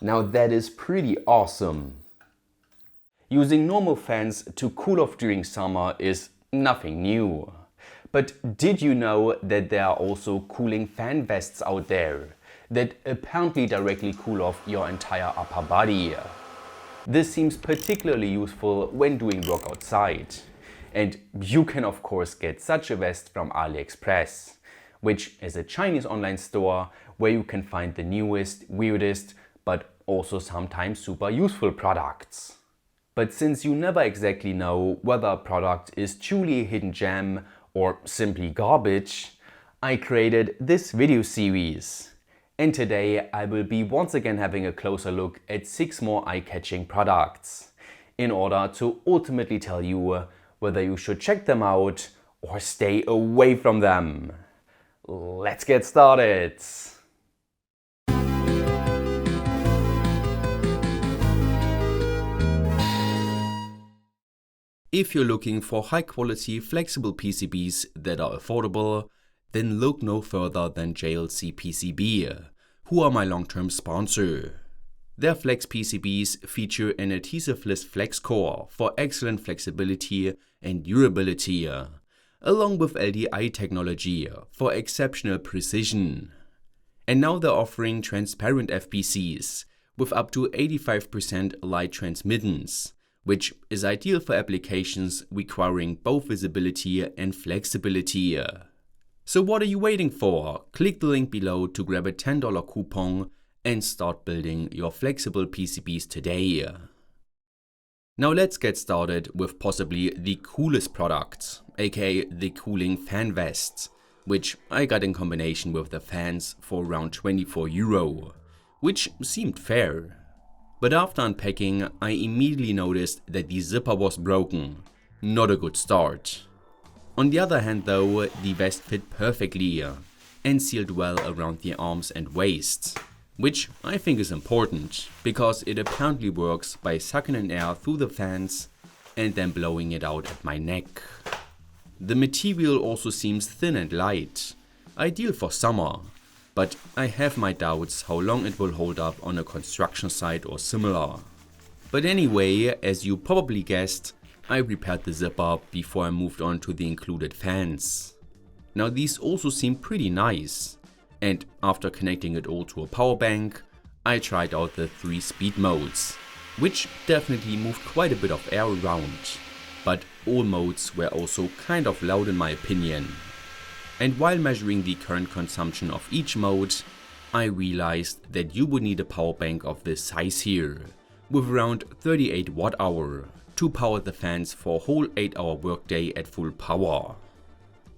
Now that is pretty awesome. Using normal fans to cool off during summer is nothing new. But did you know that there are also cooling fan vests out there that apparently directly cool off your entire upper body? This seems particularly useful when doing work outside. And you can of course get such a vest from AliExpress, which is a Chinese online store where you can find the newest, weirdest, but also sometimes super useful products. But since you never exactly know whether a product is truly a hidden gem or simply garbage, I created this video series. And today I will be once again having a closer look at 6 more eye-catching products in order to ultimately tell you whether you should check them out or stay away from them. Let's get started! If you're looking for high-quality flexible PCBs that are affordable, then look no further than JLCPCB, who are my long-term sponsor. Their Flex PCBs feature an adhesiveless flex core for excellent flexibility and durability, along with LDI technology for exceptional precision. And now they're offering transparent FPCs with up to 85% light transmittance, which is ideal for applications requiring both visibility and flexibility. So what are you waiting for? Click the link below to grab a $10 coupon and start building your flexible PCBs today. Now let's get started with possibly the coolest product, aka the cooling fan vests, which I got in combination with the fans for around €24, which seemed fair. But after unpacking, I immediately noticed that the zipper was broken. Not a good start. On the other hand though, the vest fit perfectly and sealed well around the arms and waist, which I think is important because it apparently works by sucking in air through the fans and then blowing it out at my neck. The material also seems thin and light, ideal for summer. But I have my doubts how long it will hold up on a construction site or similar. But anyway, as you probably guessed, I repaired the zipper before I moved on to the included fans. Now these also seem pretty nice, and after connecting it all to a power bank, I tried out the 3 speed modes, which definitely moved quite a bit of air around, but all modes were also kind of loud in my opinion. And while measuring the current consumption of each mode, I realized that you would need a power bank of this size here, with around 38 Wh to power the fans for a whole 8-hour workday at full power.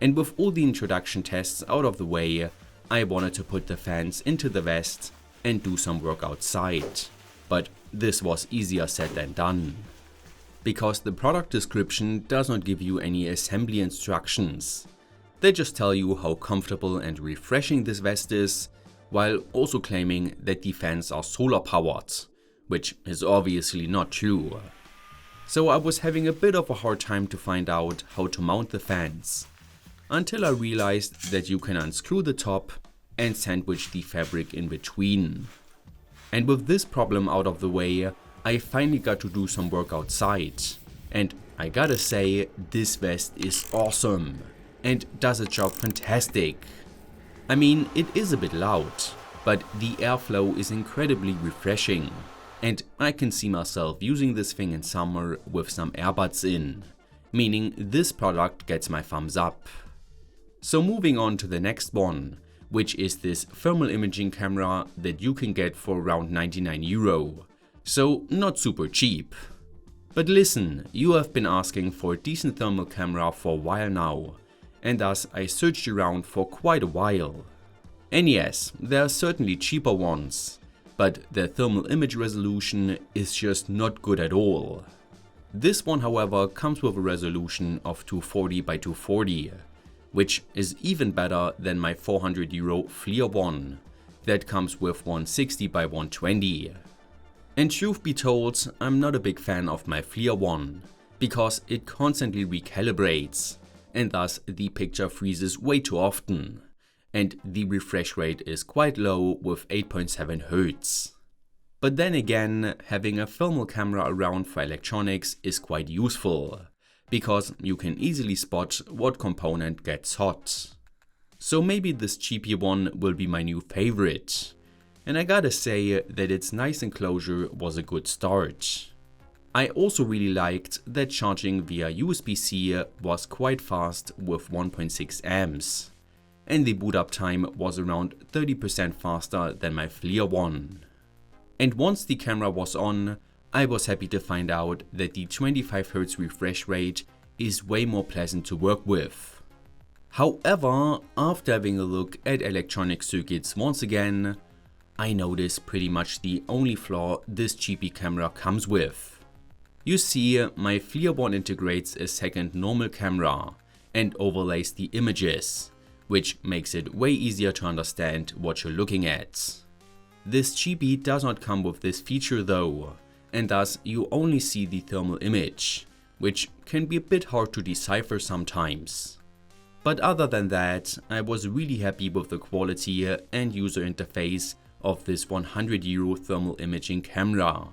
And with all the introduction tests out of the way, I wanted to put the fans into the vest and do some work outside. But this was easier said than done, because the product description does not give you any assembly instructions. They just tell you how comfortable and refreshing this vest is, while also claiming that the fans are solar powered, which is obviously not true. So I was having a bit of a hard time to find out how to mount the fans, until I realized that you can unscrew the top and sandwich the fabric in between. And with this problem out of the way, I finally got to do some work outside. And I gotta say, this vest is awesome and does its job fantastic. I mean, it is a bit loud, but the airflow is incredibly refreshing, and I can see myself using this thing in summer with some earbuds in, meaning this product gets my thumbs up. So moving on to the next one, which is this thermal imaging camera that you can get for around €99, so not super cheap. But listen, you have been asking for a decent thermal camera for a while now, and thus I searched around for quite a while. And yes, there are certainly cheaper ones, but their thermal image resolution is just not good at all. This one however comes with a resolution of 240 by 240, which is even better than my €400 FLIR one that comes with 160 by 120. And truth be told, I'm not a big fan of my FLIR one, because it constantly recalibrates, and thus the picture freezes way too often, and the refresh rate is quite low with 8.7 Hz. But then again, having a thermal camera around for electronics is quite useful, because you can easily spot what component gets hot. So maybe this cheapy one will be my new favorite. And I gotta say that its nice enclosure was a good start. I also really liked that charging via USB-C was quite fast with 1.6 amps. And the boot up time was around 30% faster than my FLIR one. And once the camera was on, I was happy to find out that the 25Hz refresh rate is way more pleasant to work with. However, after having a look at electronic circuits once again, I noticed pretty much the only flaw this cheapy camera comes with. You see, my FLIR one integrates a second normal camera and overlays the images, which makes it way easier to understand what you're looking at. This cheapy does not come with this feature though, and thus you only see the thermal image, which can be a bit hard to decipher sometimes. But other than that, I was really happy with the quality and user interface of this €100 thermal imaging camera,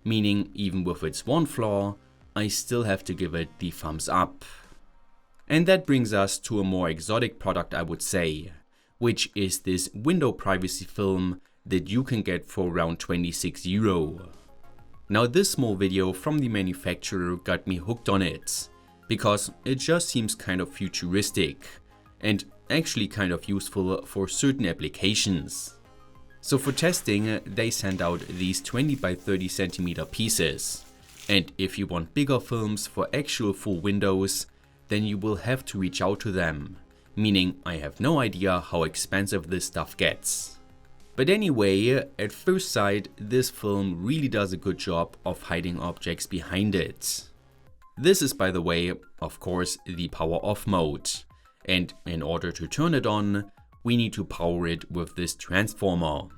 meaning even with its one flaw, I still have to give it the thumbs up. And that brings us to a more exotic product, I would say, which is this window privacy film that you can get for around €26. Now this small video from the manufacturer got me hooked on it, because it just seems kind of futuristic and actually kind of useful for certain applications. So for testing, they send out these 20 by 30 cm pieces, and if you want bigger films for actual full windows, then you will have to reach out to them, meaning I have no idea how expensive this stuff gets. But anyway, at first sight, this film really does a good job of hiding objects behind it. This is, by the way, of course, the power off mode, and in order to turn it on, we need to power it with this transformer,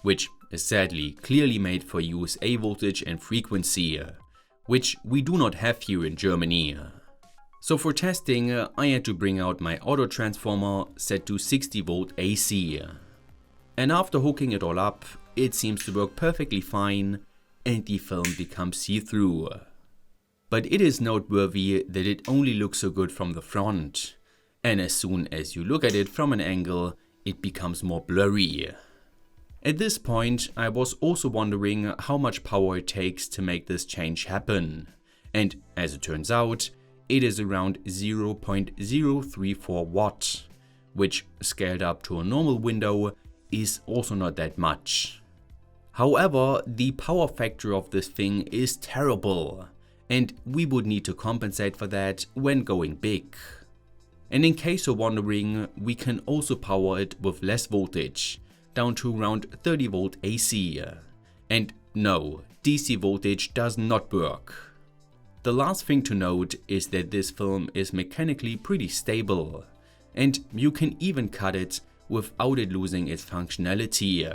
which is sadly clearly made for USA voltage and frequency, which we do not have here in Germany. So for testing, I had to bring out my auto transformer set to 60 volt AC. And after hooking it all up, it seems to work perfectly fine and the film becomes see-through. But it is noteworthy that it only looks so good from the front, and as soon as you look at it from an angle, it becomes more blurry. At this point, I was also wondering how much power it takes to make this change happen, and as it turns out, it is around 0.034 watt, which scaled up to a normal window is also not that much. However, the power factor of this thing is terrible, and we would need to compensate for that when going big. And in case you're wondering, we can also power it with less voltage, down to around 30 volt AC. And no, DC voltage does not work. The last thing to note is that this film is mechanically pretty stable, and you can even cut it without it losing its functionality,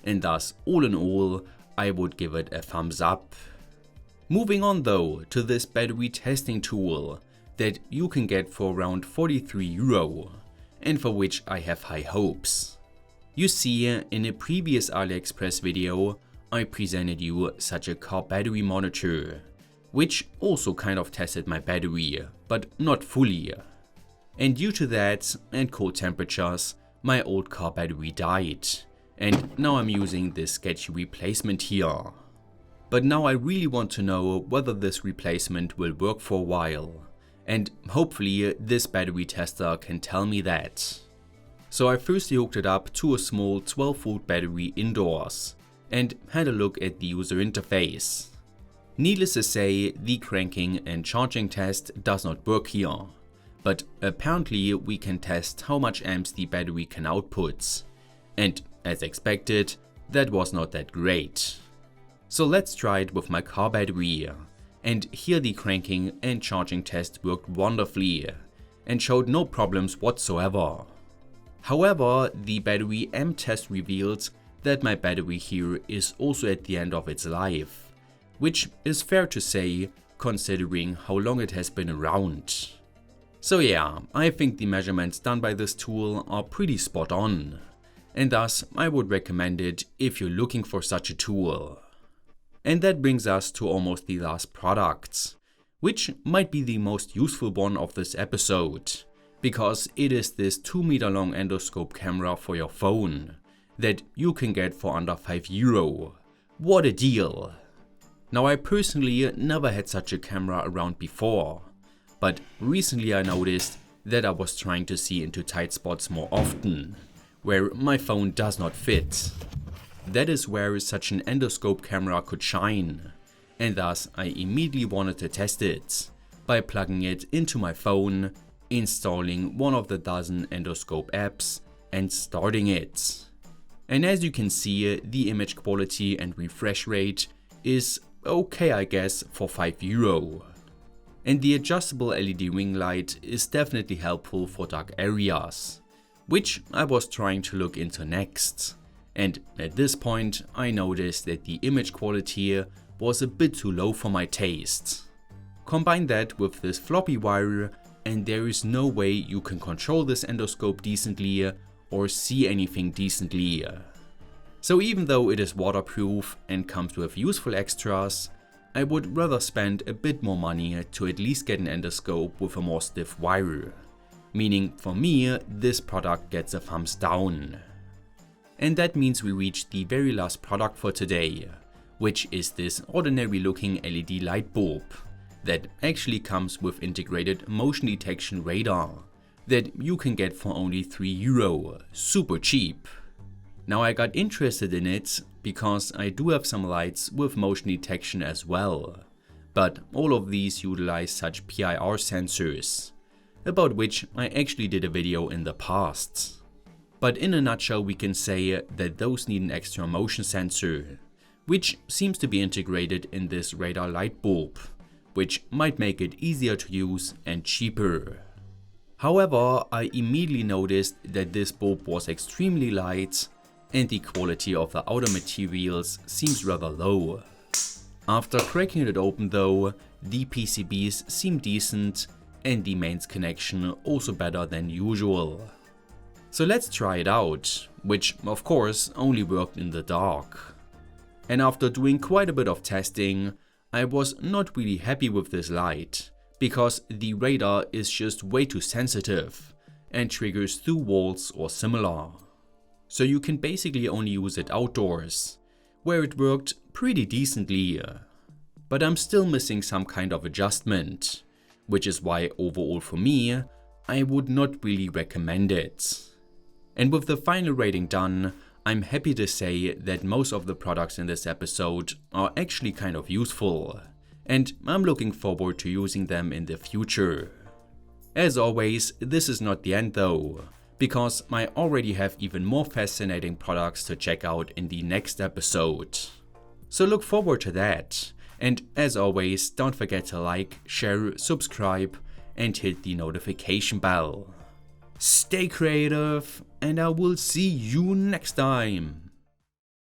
and thus all in all I would give it a thumbs up. Moving on though to this battery testing tool that you can get for around €43 and for which I have high hopes. You see, in a previous AliExpress video I presented you such a car battery monitor, which also kind of tested my battery, but not fully. And due to that and cold temperatures, my old car battery died, and now I'm using this sketchy replacement here. But now I really want to know whether this replacement will work for a while, and hopefully this battery tester can tell me that. So I firstly hooked it up to a small 12 volt battery indoors, and had a look at the user interface. Needless to say, the cranking and charging test does not work here. But apparently we can test how much amps the battery can output, and as expected, that was not that great. So let's try it with my car battery, and here the cranking and charging test worked wonderfully, and showed no problems whatsoever. However, the battery amp test revealed that my battery here is also at the end of its life, which is fair to say considering how long it has been around. So yeah, I think the measurements done by this tool are pretty spot on. and thus I would recommend it if you're looking for such a tool. And that brings us to almost the last product, which might be the most useful one of this episode, because it is this 2-meter long endoscope camera for your phone that you can get for under €5. What a deal! Now, I personally never had such a camera around before, but recently I noticed that I was trying to see into tight spots more often, where my phone does not fit. That is where such an endoscope camera could shine, and thus I immediately wanted to test it by plugging it into my phone, installing one of the dozen endoscope apps and starting it. And as you can see, the image quality and refresh rate is okay, I guess, for €5. And the adjustable LED ring light is definitely helpful for dark areas, which I was trying to look into next. And at this point I noticed that the image quality was a bit too low for my taste. Combine that with this floppy wire and there is no way you can control this endoscope decently or see anything decently. So even though it is waterproof and comes with useful extras, I would rather spend a bit more money to at least get an endoscope with a more stiff wire. Meaning for me, this product gets a thumbs down. And that means we reached the very last product for today, which is this ordinary looking LED light bulb that actually comes with integrated motion detection radar that you can get for only €3, super cheap. Now, I got interested in it because I do have some lights with motion detection as well, but all of these utilize such PIR sensors, about which I actually did a video in the past. But in a nutshell, we can say that those need an extra motion sensor, which seems to be integrated in this radar light bulb, which might make it easier to use and cheaper. However, I immediately noticed that this bulb was extremely light and the quality of the outer materials seems rather low. After cracking it open though, the PCBs seem decent and the mains connection also better than usual. So let's try it out, which of course only worked in the dark. And after doing quite a bit of testing, I was not really happy with this light, because the radar is just way too sensitive and triggers through walls or similar. So you can basically only use it outdoors, where it worked pretty decently. But I'm still missing some kind of adjustment, which is why overall for me, I would not really recommend it. And with the final rating done, I'm happy to say that most of the products in this episode are actually kind of useful, and I'm looking forward to using them in the future. As always, this is not the end though, because I already have even more fascinating products to check out in the next episode. So look forward to that, and as always, don't forget to like, share, subscribe, and hit the notification bell. Stay creative, and I will see you next time.